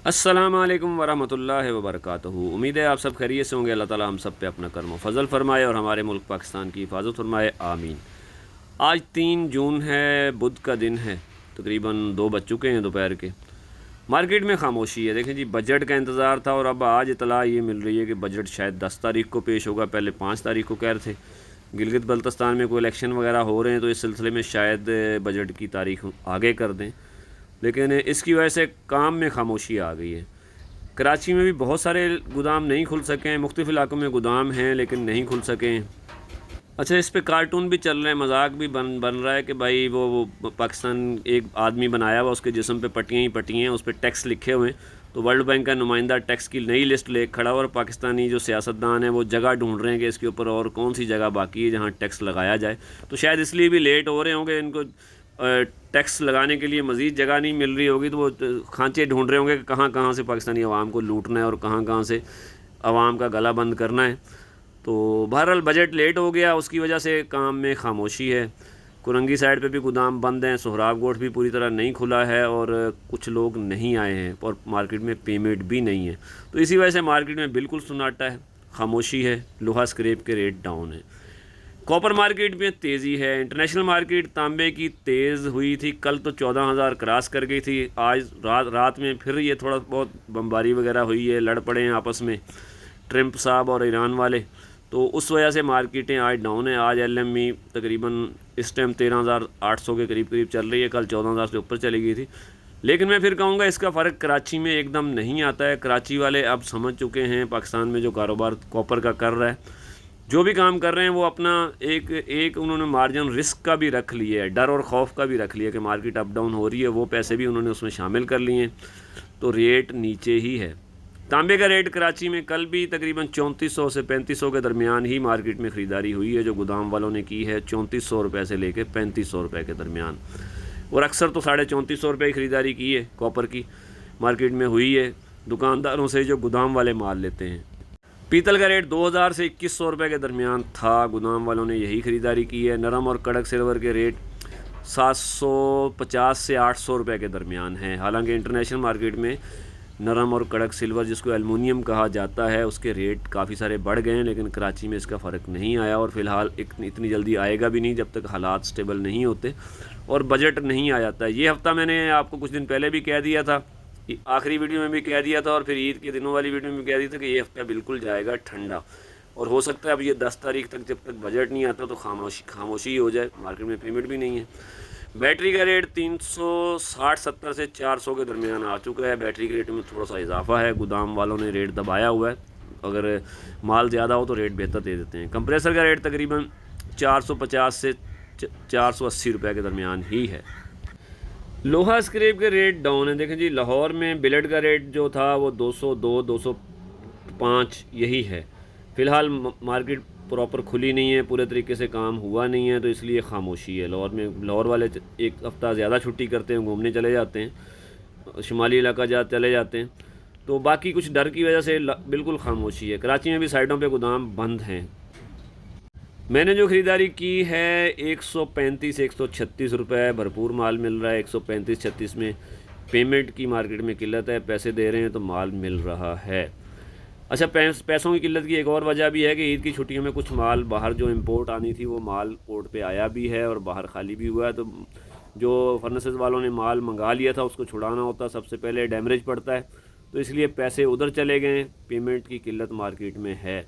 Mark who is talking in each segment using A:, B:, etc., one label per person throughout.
A: अस्सलाम वालेकुम वरहमतुल्लाहि वबरकातुहू। उम्मीद है आप सब खैरियत से होंगे। अल्लाह ताला हम सब पे अपना करम फजल फरमाए और हमारे मुल्क पाकिस्तान की हिफाजत फरमाए, आमीन। आज 3 जून है, बुध का दिन है। तकरीबन 2 बज चुके हैं दोपहर के। मार्केट में खामोशी है। देखें जी, बजट का इंतज़ार था और अब आज इतला ये मिल रही है कि बजट शायद 10 तारीख को पेश होगा। पहले 5 तारीख को कह रहे थे। गिलगित बल्तिस्तान में कोई इलेक्शन वगैरह हो रहे हैं तो इस सिलसिले में शायद बजट की तारीख आगे कर दें, लेकिन इसकी वजह से काम में खामोशी आ गई है। कराची में भी बहुत सारे गोदाम नहीं खुल सके हैं, मुख्तलिफ़ इलाकों में गोदाम हैं लेकिन नहीं खुल सके हैं। अच्छा, इस पे कार्टून भी चल रहे हैं, मजाक भी बन रहा है कि भाई वो पाकिस्तान एक आदमी बनाया हुआ, उसके जिस्म पे पट्टियाँ ही पट्टियाँ हैं, उस पर टैक्स लिखे हुए हैं। तो वर्ल्ड बैंक का नुमाइंदा टैक्स की नई लिस्ट ले खड़ा हुआ और पाकिस्तानी जो सियासतदान है वो जगह ढूंढ रहे हैं कि इसके ऊपर और कौन सी जगह बाकी है जहाँ टैक्स लगाया जाए। तो शायद इसलिए भी लेट हो रहे होंगे, इनको टैक्स लगाने के लिए मज़ीद जगह नहीं मिल रही होगी, तो वो खांचे ढूंढ रहे होंगे कि कहाँ कहाँ से पाकिस्तानी अवाम को लूटना है और कहाँ कहाँ से अवाम का गला बंद करना है। तो बहरहाल बजट लेट हो गया, उसकी वजह से काम में खामोशी है। कुरंगी साइड पे भी गोदाम बंद हैं, सोहराब गोठ भी पूरी तरह नहीं खुला है और कुछ लोग नहीं आए हैं और मार्केट में पेमेंट भी नहीं है। तो इसी वजह से मार्केट में बिल्कुल सन्नाटा है, खामोशी है। लोहा स्क्रैप के रेट डाउन है। कॉपर मार्केट में तेज़ी है। इंटरनेशनल मार्केट तांबे की तेज़ हुई थी, कल तो 14,000 क्रॉस कर गई थी। आज रात में फिर ये थोड़ा बहुत बमबारी वगैरह हुई है, लड़ पड़े हैं आपस में ट्रंप साहब और ईरान वाले, तो उस वजह से मार्केटें आज डाउन है। आज LME तकरीबन इस टाइम 13,800 के करीब चल रही है, कल 14,000 से ऊपर चली गई थी। लेकिन मैं फिर कहूँगा इसका फ़र्क कराची में एकदम नहीं आता है। कराची वाले अब समझ चुके हैं पाकिस्तान में जो कारोबार कॉपर का कर रहा है, जो भी काम कर रहे हैं वो अपना एक उन्होंने मार्जिन रिस्क का भी रख लिया है, डर और खौफ का भी रख लिया कि मार्केट अप डाउन हो रही है, वो पैसे भी उन्होंने उसमें शामिल कर लिए हैं। तो रेट नीचे ही है। तांबे का रेट कराची में कल भी तकरीबन 3400 से 3500 के दरमियान ही मार्केट में ख़रीदारी हुई है, जो गोदाम वालों ने की है 3400 रुपये से लेकर 3500 रुपये के दरमियान। और अक्सर तो 3450 रुपये की ख़रीदारी की है कॉपर की मार्केट में हुई है दुकानदारों से जो गोदाम वाले माल लेते हैं। पीतल का रेट 2000 से 2100 रुपये के दरमियान था, गोदाम वालों ने यही ख़रीदारी की है। नरम और कड़क सिल्वर के रेट 750 से 800 रुपये के दरमियान हैं। हालांकि इंटरनेशनल मार्केट में नरम और कड़क सिल्वर, जिसको एलुमिनियम कहा जाता है, उसके रेट काफ़ी सारे बढ़ गए हैं, लेकिन कराची में इसका फ़र्क नहीं आया और फ़िलहाल इतनी जल्दी आएगा भी नहीं जब तक हालात स्टेबल नहीं होते और बजट नहीं आ जाता। ये हफ़्ता मैंने आपको कुछ दिन पहले भी कह दिया था, आखिरी वीडियो में भी कह दिया था और फिर ईद के दिनों वाली वीडियो में भी कह दिया था कि ये हफ़्ता बिल्कुल जाएगा ठंडा। और हो सकता है अब ये 10 तारीख तक जब तक बजट नहीं आता तो खामोशी ही हो जाए, मार्केट में पेमेंट भी नहीं है। बैटरी का रेट 360-70 से 400 के दरमियान आ चुका है। बैटरी के रेट में थोड़ा सा इजाफा है, गोदाम वालों ने रेट दबाया हुआ है। अगर माल ज़्यादा हो तो रेट बेहतर दे देते हैं। कंप्रेसर का रेट तकरीबन 450 से 480 रुपये के दरमियान ही है। लोहा स्क्रैप के रेट डाउन है। देखें जी, लाहौर में बिलेट का रेट जो था वो 202, 205 यही है। फ़िलहाल मार्केट प्रॉपर खुली नहीं है, पूरे तरीके से काम हुआ नहीं है, तो इसलिए खामोशी है। लाहौर वाले एक हफ़्ता ज़्यादा छुट्टी करते हैं, घूमने चले जाते हैं, शुमाली इलाका चले जाते हैं, तो बाकी कुछ डर की वजह से बिल्कुल खामोशी है। कराची में भी साइडों पे गोदाम बंद हैं। मैंने जो ख़रीदारी की है 135-136 रुपये, भरपूर माल मिल रहा है। 135-36 में पेमेंट की मार्केट में किल्लत है, पैसे दे रहे हैं तो माल मिल रहा है। अच्छा, पैसों की किल्लत की एक और वजह भी है कि ईद की छुट्टियों में कुछ माल बाहर जो इंपोर्ट आनी थी वो माल पोर्ट पे आया भी है और बाहर खाली भी हुआ है। तो जो फर्नेसेस वालों ने माल मंगा लिया था उसको छुड़ाना होता, सबसे पहले डैमरेज पड़ता है, तो इसलिए पैसे उधर चले गए। पेमेंट की किल्लत मार्केट में है।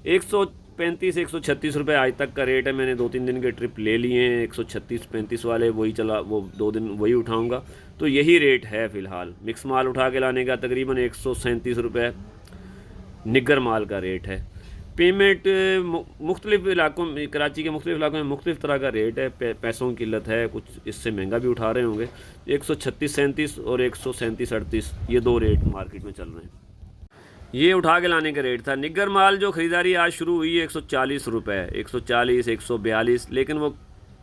A: 135-136 रुपये आज तक का रेट है। मैंने 2-3 दिन के ट्रिप ले लिए हैं, 136-35 वाले वही चला, वो 2 दिन वही उठाऊँगा, तो यही रेट है फ़िलहाल। मिक्स माल उठा के लाने का तकरीबन 137 रुपये निगर माल का रेट है। पेमेंट मुख्तलिफ़ इलाकों में, कराची के मुख्तलिफ़ इलाकों में मुख्तलिफ़ तरह का रेट है। पैसों की किल्लत है, कुछ इससे महंगा भी उठा रहे होंगे। 136-37 और 137-38 ये 2 रेट मार्केट में चल रहे हैं। ये उठा के लाने का रेट था। निगर माल जो ख़रीदारी आज शुरू हुई है 140 रुपये, 140, 142, लेकिन वो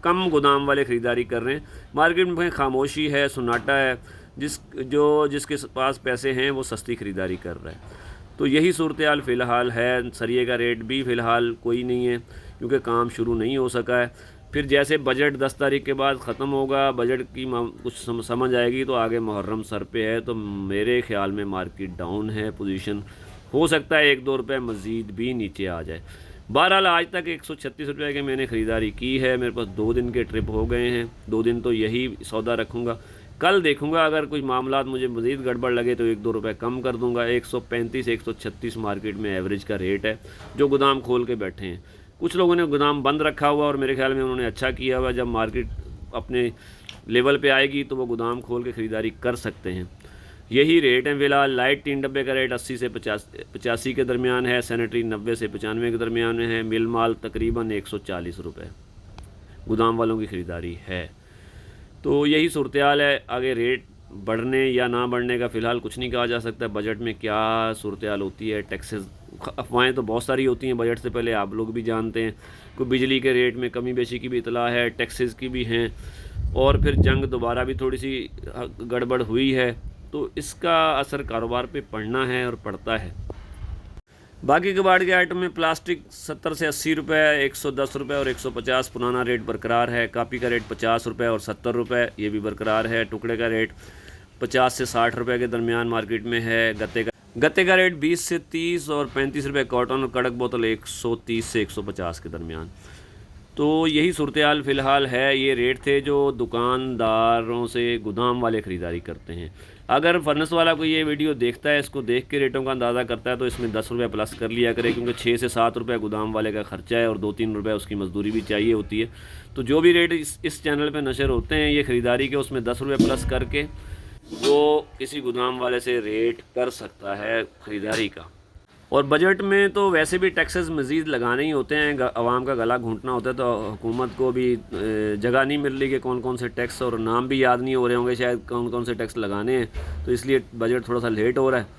A: कम गोदाम वाले ख़रीदारी कर रहे हैं। मार्केट में खामोशी है, सन्नाटा है। जिसके पास पैसे हैं वो सस्ती ख़रीदारी कर रहा है। तो यही सूरत हाल फ़िलहाल है। सरिये का रेट भी फ़िलहाल कोई नहीं है क्योंकि काम शुरू नहीं हो सका है। फिर जैसे बजट 10 तारीख के बाद ख़त्म होगा, बजट की कुछ समझ आएगी तो आगे मुहर्रम सर पे है, तो मेरे ख़्याल में मार्केट डाउन है, पोजीशन हो सकता है 1-2 रुपये मज़ीद भी नीचे आ जाए। बहरहाल आज तक 136 रुपये की मैंने ख़रीदारी की है। मेरे पास 2 दिन के ट्रिप हो गए हैं, 2 दिन तो यही सौदा रखूँगा। कल देखूँगा अगर कुछ मामलात मुझे मज़ीद गड़बड़ लगे तो 1-2 रुपये कम कर दूँगा। 135-136 मार्केट में एवरेज का रेट है जो गोदाम खोल के बैठे हैं। कुछ लोगों ने गोदाम बंद रखा हुआ और मेरे ख्याल में उन्होंने अच्छा किया हुआ। जब मार्केट अपने लेवल पे आएगी तो वो गोदाम खोल के ख़रीदारी कर सकते हैं। यही रेट है फ़िलहाल। लाइट 3 डब्बे का रेट 80 से 85 के दरमियान है। सैनिटरी 90 से 95 के दरमियान में है। मिल माल तकरीबन 140 रुपये गोदाम वालों की ख़रीदारी है। तो यही सूरत हाल है। आगे रेट बढ़ने या ना बढ़ने का फ़िलहाल कुछ नहीं कहा जा सकता। बजट में क्या सूरत हाल होती है, टैक्सेस, अफवाहें तो बहुत सारी होती हैं बजट से पहले, आप लोग भी जानते हैं। कोई बिजली के रेट में कमी बेशी की भी इतला है, टैक्सेस की भी हैं, और फिर जंग दोबारा भी थोड़ी सी गड़बड़ हुई है, तो इसका असर कारोबार पे पड़ना है और पड़ता है। बाकी कबाड़ के आइटम में प्लास्टिक 70 से 80 रुपये, 110 रुपये और 150 पुराना रेट बरकरार है। कापी का रेट 50 रुपये और 70 रुपये, ये भी बरकरार है। टुकड़े का रेट 50 से 60 रुपये के दरमियान मार्केट में है। गत्ते का रेट 20 से 30 और 35 रुपये कॉटन, और कड़क बोतल 130 से 150 के दरमियान। तो यही सूरत हाल फ़िलहाल है। ये रेट थे जो दुकानदारों से गोदाम वाले ख़रीदारी करते हैं। अगर फर्नेस वाला कोई ये वीडियो देखता है, इसको देख के रेटों का अंदाज़ा करता है, तो इसमें 10 रुपये प्लस कर लिया करे, क्योंकि 6 से 7 रुपये गोदाम वाले का ख़र्चा है और 2-3 रुपये उसकी मजदूरी भी चाहिए होती है। तो जो भी रेट इस चैनल पे नशर होते हैं ये ख़रीदारी के, उसमें 10 रुपये प्लस करके वो किसी गोदाम वाले से रेट कर सकता है ख़रीदारी का। और बजट में तो वैसे भी टैक्सेस मज़ीद लगाने ही होते हैं, आवाम का गला घूंटना होता है, तो हुकूमत को भी जगह नहीं मिल रही कि कौन कौन से टैक्स, और नाम भी याद नहीं हो रहे होंगे शायद कौन कौन से टैक्स लगाने हैं, तो इसलिए बजट थोड़ा सा लेट हो रहा है।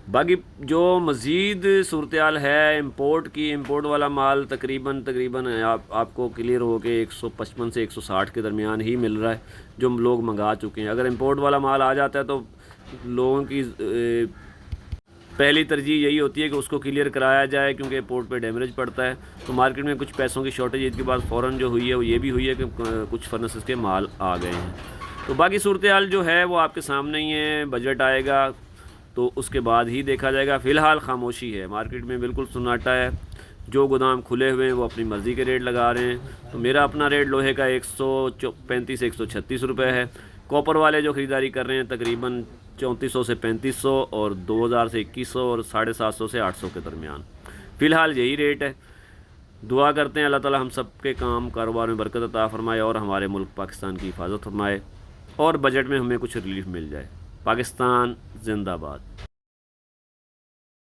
A: बाकी जो मज़ीद सूरत हाल है इंपोर्ट की, इंपोर्ट वाला माल तकरीबन आपको क्लियर हो के 155 से 160 के दरमियान ही मिल रहा है जो लोग मंगा चुके हैं। अगर इंपोर्ट वाला माल आ जाता है तो लोगों की पहली तरजीह यही होती है कि उसको क्लियर कराया जाए, क्योंकि पोर्ट पे डैमेज पड़ता है। तो मार्केट में कुछ पैसों की शॉर्टेज ईद के बाद फ़ौरन जो हुई है वो ये भी हुई है कि कुछ फर्नेसेस के माल आ गए हैं। तो बाकी सूरत हाल जो है वो आपके सामने ही है। बजट आएगा तो उसके बाद ही देखा जाएगा। फ़िलहाल खामोशी है, मार्केट में बिल्कुल सन्नाटा है। जो गोदाम खुले हुए हैं वो अपनी मर्ज़ी के रेट लगा रहे हैं। तो मेरा अपना रेट लोहे का 135 से 136 रुपये है। कॉपर वाले जो ख़रीदारी कर रहे हैं तकरीबन 3400 से 3500 और 2000 से 2100 और 750 से 800 के दरमियान। फ़िलहाल यही रेट है। दुआ करते हैं अल्लाह ताला हम सब के काम कारोबार में बरकत अता फ़रमाए और हमारे मुल्क पाकिस्तान की हिफाजत फरमाए और बजट में हमें कुछ रिलीफ मिल जाए। पाकिस्तान जिंदाबाद।